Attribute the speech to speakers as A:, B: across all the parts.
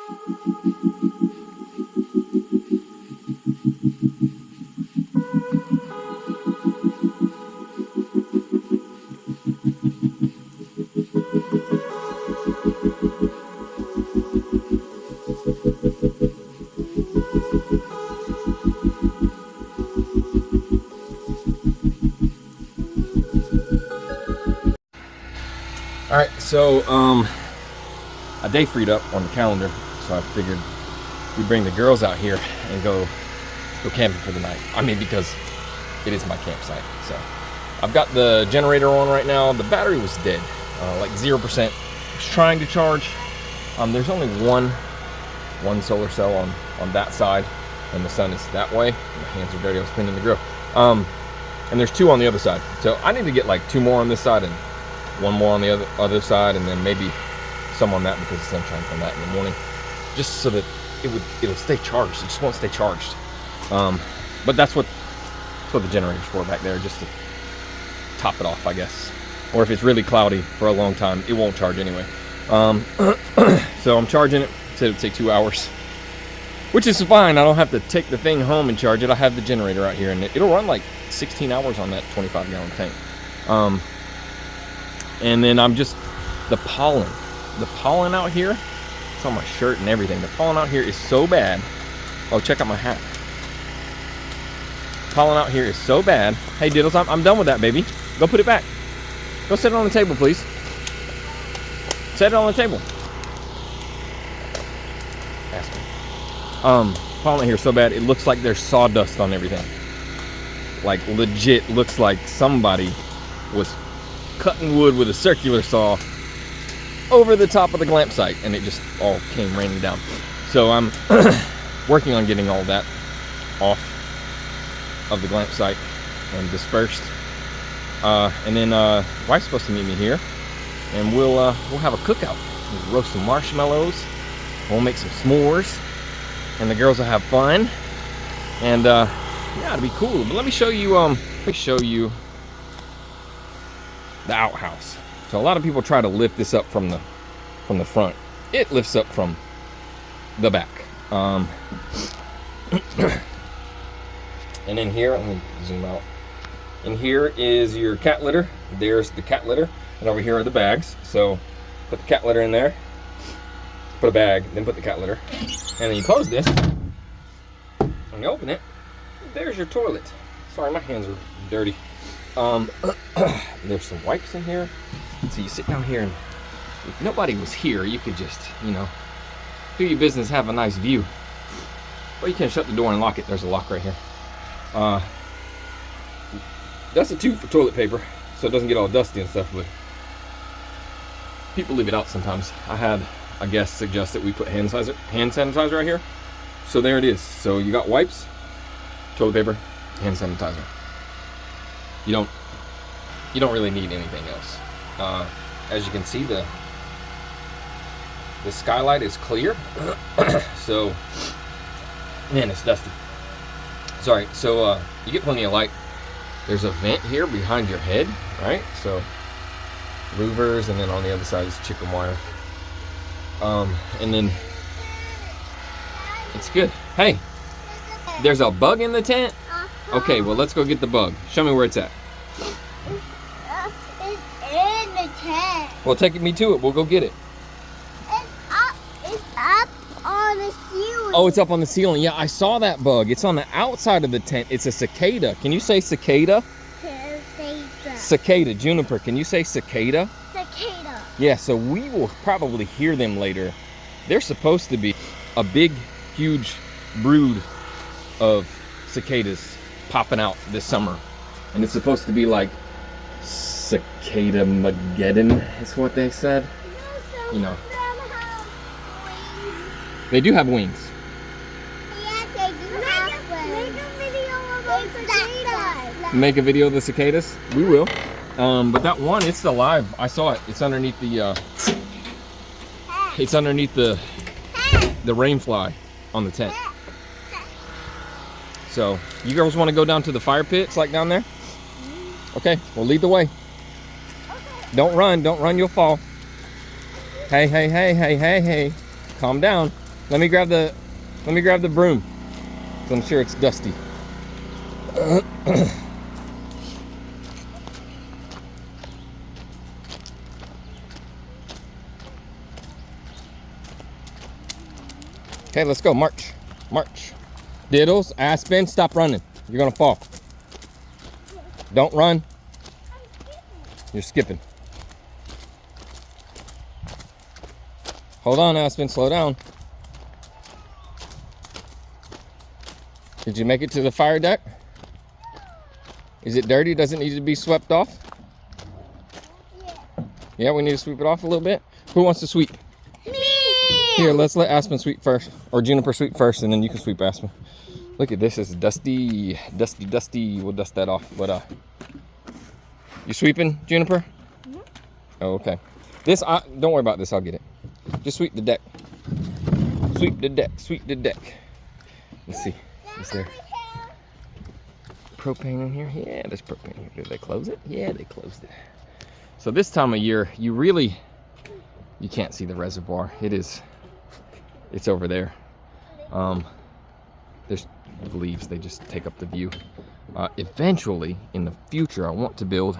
A: All right, so a day freed up on the calendar, so I figured we'd bring the girls out here and go camping for the night. I mean, because it is my campsite. So I've got the generator on right now. The battery was dead, like 0%. I was trying to charge. There's only one solar cell on that side, and the sun is that way. My hands are dirty. I was spinning the grill. And there's two on the other side. So I need to get like two more on this side and one more on the other side, and then maybe some on that because the sun shines on that in the morning, just so that it'll stay charged. It just won't stay charged. But that's what the generator's for back there, just to top it off, I guess. Or if it's really cloudy for a long time, it won't charge anyway. So I'm charging it. Said it would take 2 hours, which is fine. I don't have to take the thing home and charge it. I have the generator out here, and it'll run like 16 hours on that 25-gallon tank. And then I'm just, the pollen out here, it's on my shirt and everything. The pollen out here is so bad. Oh, check out my hat. Pollen out here is so bad. Hey, Diddles, I'm done with that, baby. Go put it back. Go set it on the table, please. Set it on the table. Ask me. Pollen out here is so bad, it looks like there's sawdust on everything. Like, legit looks like somebody was cutting wood with a circular saw over the top of the glamp site, and it just all came raining down. So I'm working on getting all that off of the glamp site and dispersed. And then wife's supposed to meet me here, and we'll have a cookout. We'll roast some marshmallows. We'll make some s'mores, and the girls will have fun. And yeah, it'll be cool. But let me show you. The outhouse. So a lot of people try to lift this up from the front. It lifts up from the back. And in here, let me zoom out. In here is your cat litter. There's the cat litter, and over here are the bags. So put the cat litter in there. Put a bag, then put the cat litter, and then you close this. When you open it, there's your toilet. Sorry, my hands are dirty. There's some wipes in here. So you sit down here, and if nobody was here, you could just, do your business, have a nice view. Or you can shut the door and lock it. There's a lock right here. That's a tube for toilet paper, so it doesn't get all dusty and stuff, but people leave it out sometimes. I had a guest suggest that we put hand sanitizer right here. So there it is. So you got wipes, toilet paper, hand sanitizer. You don't really need anything else. As you can see, the skylight is clear. So, man, it's dusty. Sorry. So you get plenty of light. There's a vent here behind your head, right? So louvers, and then on the other side is chicken wire. And then it's good. Hey, there's a bug in the tent? Okay, well, let's go get the bug. Show me where it's at.
B: It's in the tent.
A: Well, take me to it. We'll go get it.
B: It's up on the ceiling.
A: Oh, it's up on the ceiling. Yeah, I saw that bug. It's on the outside of the tent. It's a cicada. Can you say cicada? Cicada. Juniper, can you say cicada?
B: Cicada.
A: Yeah, so we will probably hear them later. They're supposed to be a big, huge brood of cicadas popping out this summer. And it's supposed to be like Cicada-mageddon is what they said. They do have wings.
B: Yeah, they do have wings. Make a video about cicadas.
A: Make a video of the cicadas? We will. But that one, it's still alive. I saw it. It's underneath the the rain fly on the tent. So, you girls want to go down to the fire pit? It's like down there? Okay, well, lead the way. Okay. Don't run, you'll fall. Hey. Calm down. Let me grab the broom. 'Cause I'm sure it's dusty. Okay, let's go. March. March. Diddles, Aspen, stop running. You're gonna fall. Don't run. You're skipping. Hold on, Aspen, slow down. Did you make it to the fire deck? Is it dirty? Does it need to be swept off? Yeah, we need to sweep it off a little bit. Who wants to sweep?
B: Me!
A: Here, let's let Aspen sweep first. Or Juniper sweep first, and then you can sweep Aspen. Look at this, it's dusty. Dusty, dusty. We'll dust that off. But you sweeping, Juniper? Mm-hmm. Oh, okay. This, don't worry about this, I'll get it. Just sweep the deck. Sweep the deck, sweep the deck. Let's see, is there propane in here? Yeah, there's propane here. Did they close it? Yeah, they closed it. So this time of year, you can't see the reservoir. It's over there. There's leaves, they just take up the view. Eventually, in the future, I want to build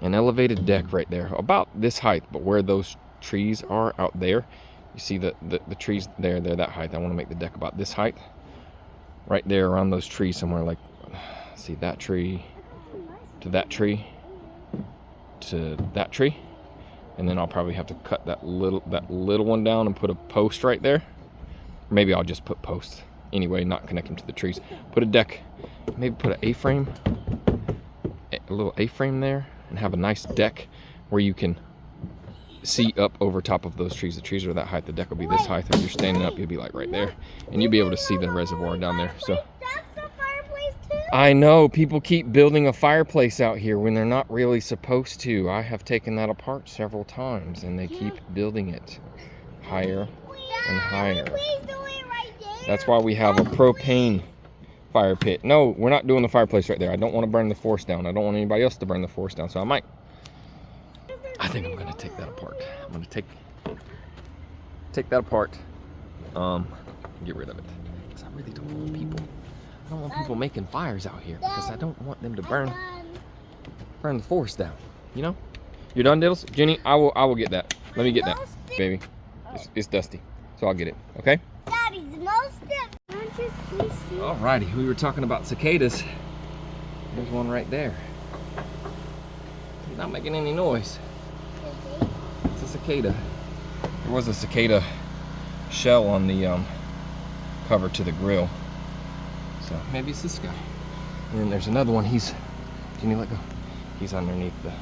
A: an elevated deck right there, about this height, but where those trees are out there, you see the trees there, they're that height. I want to make the deck about this height, right there around those trees somewhere, like, see that tree, to that tree, to that tree, and then I'll probably have to cut that little one down and put a post right there. Maybe I'll just put posts anyway, not connect them to the trees. Put a deck, maybe put an A-frame, a little A-frame there, and have a nice deck where you can see up over top of those trees. The trees are that height, the deck will be this height. If you're standing up, you'll be like right there, and you'll be able to see the reservoir down there. So
B: That's the fireplace too?
A: I know people keep building a fireplace out here when they're not really supposed to. I have taken that apart several times, and they keep building it higher and higher.
B: Please do it right there.
A: That's why we have a propane fire pit. No, we're not doing the fireplace right there. I don't want to burn the forest down. I don't want anybody else to burn the forest down, so I might. I think I'm going to take that apart. I'm going to take that apart. Get rid of it. Because I really don't want people. I don't want people making fires out here, because I don't want them to burn the forest down. You know? You're done, Diddles? Jenny, I will get that. Let me get that, baby. It's dusty, so I'll get it. Okay?
B: Daddy's most
A: Alrighty, we were talking about cicadas. There's one right there. He's not making any noise. It's a cicada. There was a cicada shell on the cover to the grill. So maybe it's this guy. And then there's another one. Jenny, let go. He's underneath the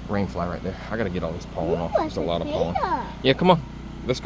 A: rainfly right there. I gotta get all this pollen off. There's a lot of pollen. Yeah, come on. Let's go.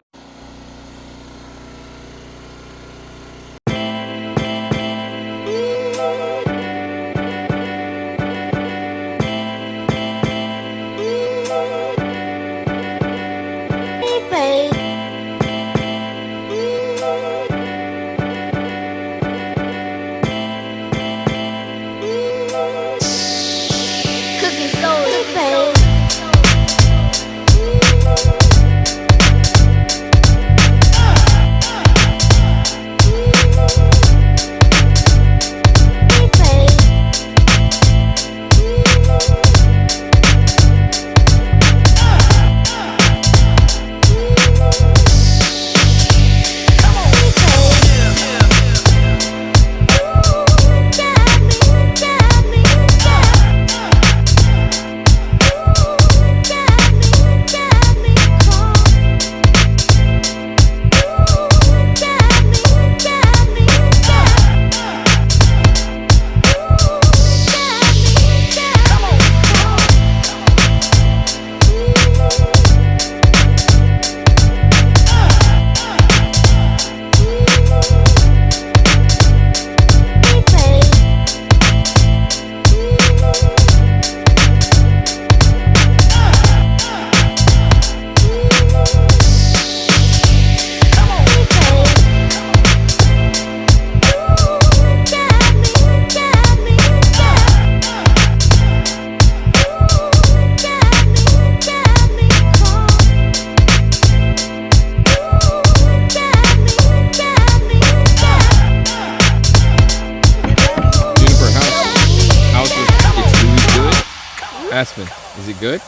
A: Aspen, is it good?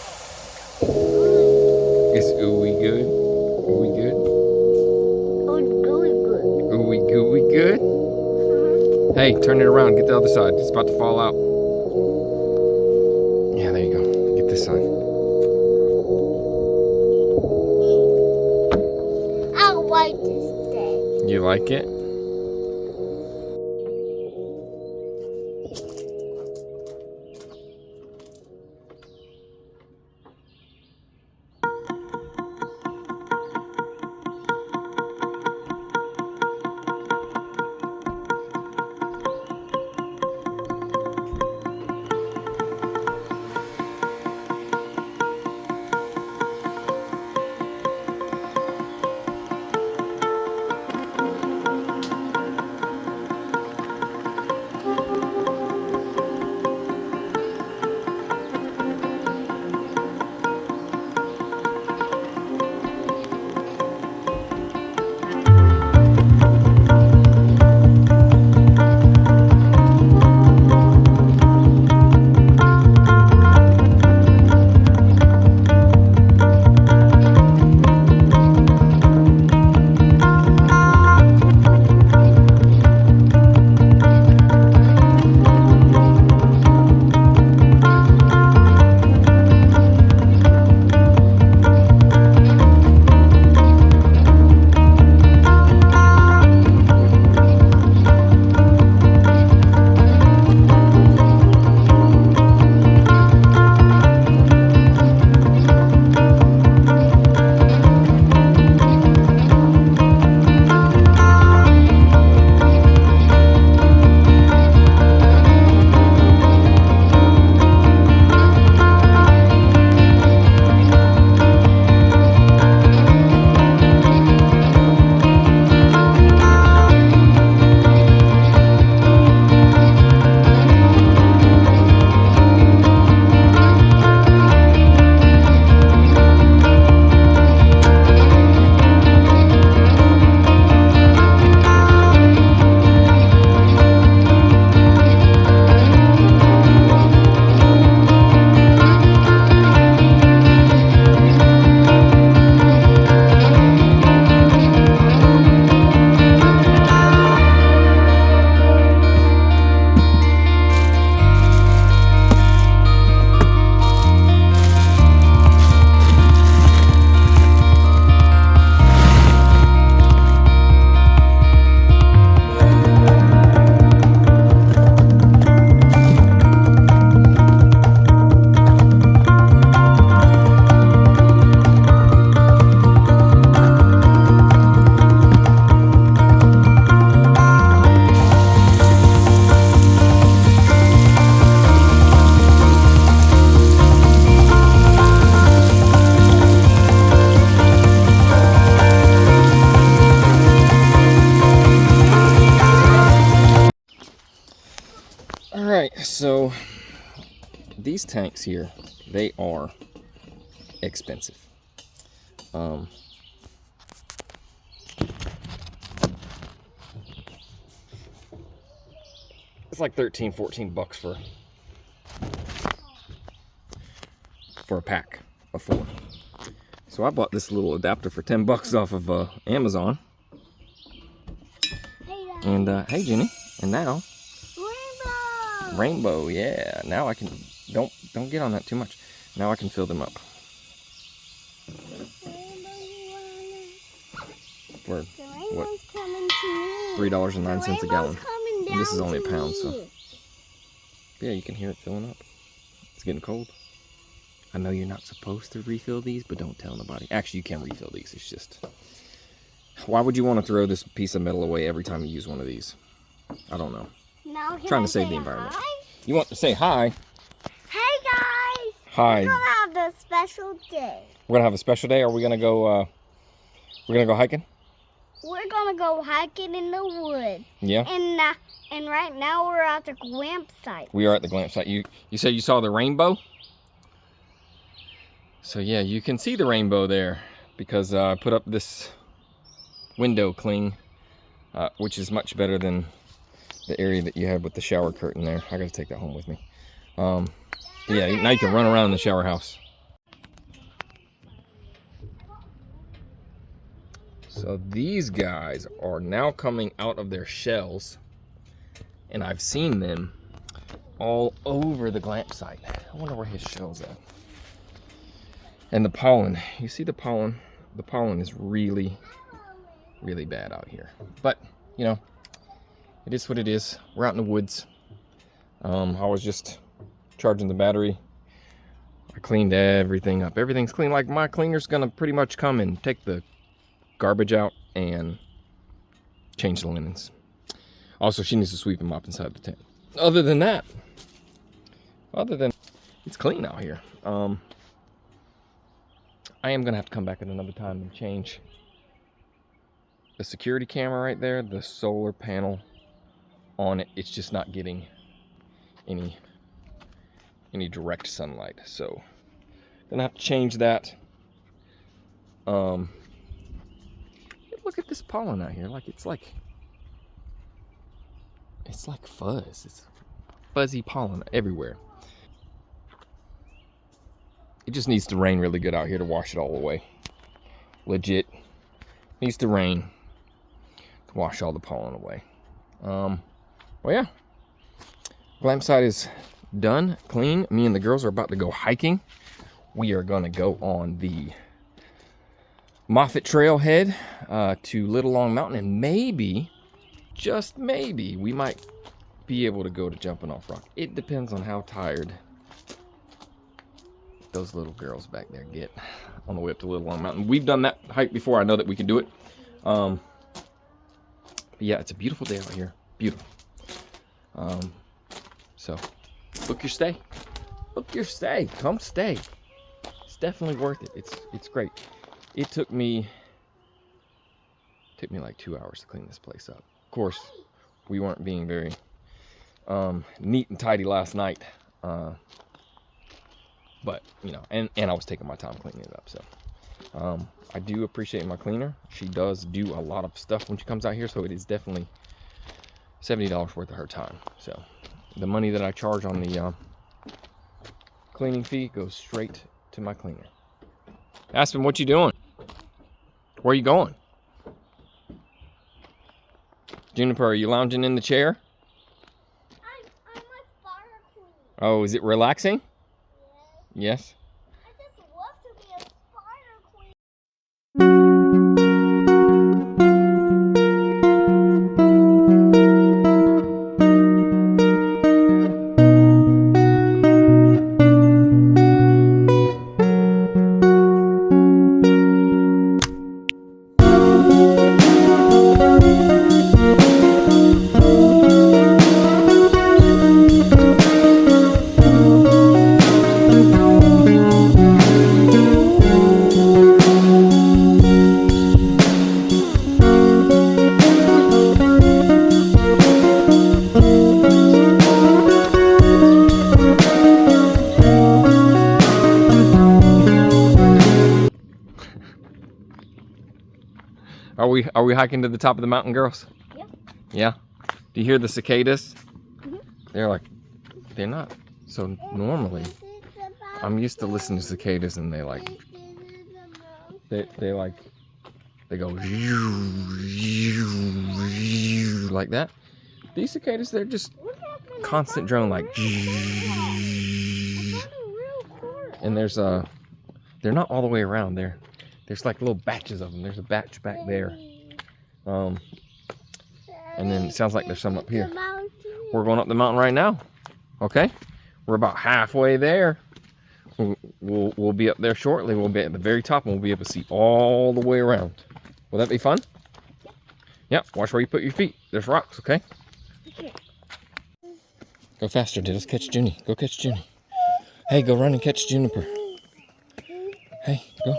A: Is ooey good? Ooey good? Ooey gooey good? Hey, turn it around. Get the other side. It's about to fall out. Yeah, there you go. Get this side.
B: I like this thing.
A: You like it? Alright, so these tanks here, they are expensive. It's like 13, 14 bucks for a pack of 4. So I bought this little adapter for 10 bucks off of Amazon. And hey Jenny, and now Rainbow, yeah. Now I can don't get on that too much. Now I can fill them up. For what? $3.09 a gallon. And this is only a pound, so yeah, you can hear it filling up. It's getting cold. I know you're not supposed to refill these, but don't tell nobody. Actually, you can refill these. It's just, why would you want to throw this piece of metal away every time you use one of these? I don't know.
B: Now,
A: Trying to save the environment.
B: Hi?
A: You want to say hi?
B: Hey guys!
A: Hi.
B: We're gonna have a special day.
A: We're gonna have a special day. Are we gonna go? We're gonna go hiking.
B: We're gonna go hiking in the woods.
A: Yeah.
B: And right now we're at the glamp site.
A: We are at the glamp site. You said you saw the rainbow. So yeah, you can see the rainbow there because I put up this window cling, which is much better than the area that you had with the shower curtain there. I gotta take that home with me. Yeah, now you can run around in the shower house. So these guys are now coming out of their shells, and I've seen them all over the glamp site. I wonder where his shell's at. And the pollen, you see the pollen? The pollen is really, really bad out here. But, you know, it is what it is. We're out in the woods. I was just charging the battery. I cleaned everything up. Everything's clean. Like, my cleaner's gonna pretty much come and take the garbage out and change the linens. Also, she needs to sweep and mop inside the tent. Other than that, it's clean out here. I am gonna have to come back at another time and change the security camera right there, the solar panel on it. It's just not getting any direct sunlight, so gonna have to change that. Look at this pollen out here. It's like fuzz. It's fuzzy pollen everywhere. It just needs to rain really good out here to wash it all away. Legit. Needs to rain to wash all the pollen away. Well, yeah. Glamp site is done, clean. Me and the girls are about to go hiking. We are gonna go on the Moffett Trailhead to Little Long Mountain, and maybe, just maybe, we might be able to go to Jumping Off Rock. It depends on how tired those little girls back there get on the way up to Little Long Mountain. We've done that hike before. I know that we can do it. But yeah, it's a beautiful day out here. Beautiful. So book your stay. Book your stay. Come stay. It's definitely worth it. It's great. It took me like 2 hours to clean this place up. Of course, we weren't being very neat and tidy last night. But, you know, and I was taking my time cleaning it up, so. I do appreciate my cleaner. She does do a lot of stuff when she comes out here, so it is definitely $70 worth of her time. So, the money that I charge on the cleaning fee goes straight to my cleaner. Aspen, what you doing? Where are you going? Juniper, are you lounging in the chair?
B: I'm a fire queen.
A: Oh, is it relaxing?
B: Yes.
A: Yes.
B: I just love to be a fire queen.
A: Are we hiking to the top of the mountain, girls?
B: Yeah.
A: Yeah? Do you hear the cicadas?
B: Mm-hmm.
A: They're not so normally. I'm used to listening to cicadas, and they go like that. These cicadas, they're just constant drone, like. And there's they're not all the way around there. There's like little batches of them. There's a batch back there. And then it sounds like there's some up here. We're going up the mountain right now. Okay? We're about halfway there. We'll be up there shortly. We'll be at the very top, and we'll be able to see all the way around. Will that be fun? Yep. Watch where you put your feet. There's rocks, okay? Go faster, dude. Let's catch Junie. Go catch Junie. Hey, go run and catch Juniper. Hey, go.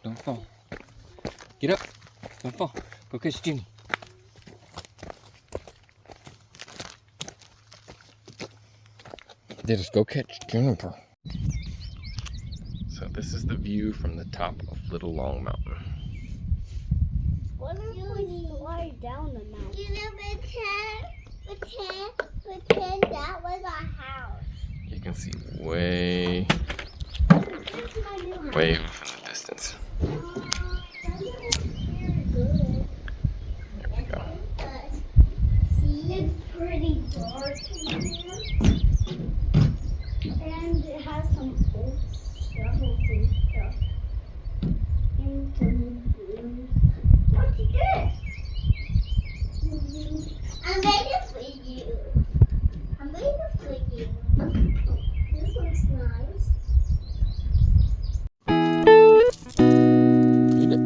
A: Don't fall. Get up. Don't fall. Go catch Junie. They just go catch juniper. So this is the view from the top of Little Long Mountain.
B: What if we slide down the mountain? You know, pretend that was our house.
A: You can see way off in the distance. There we go.
B: See, it's pretty dark in here. And it has some old shovels and stuff. And some blue. What's this? I made it for you. I made it for you. This looks nice.
A: Eat it.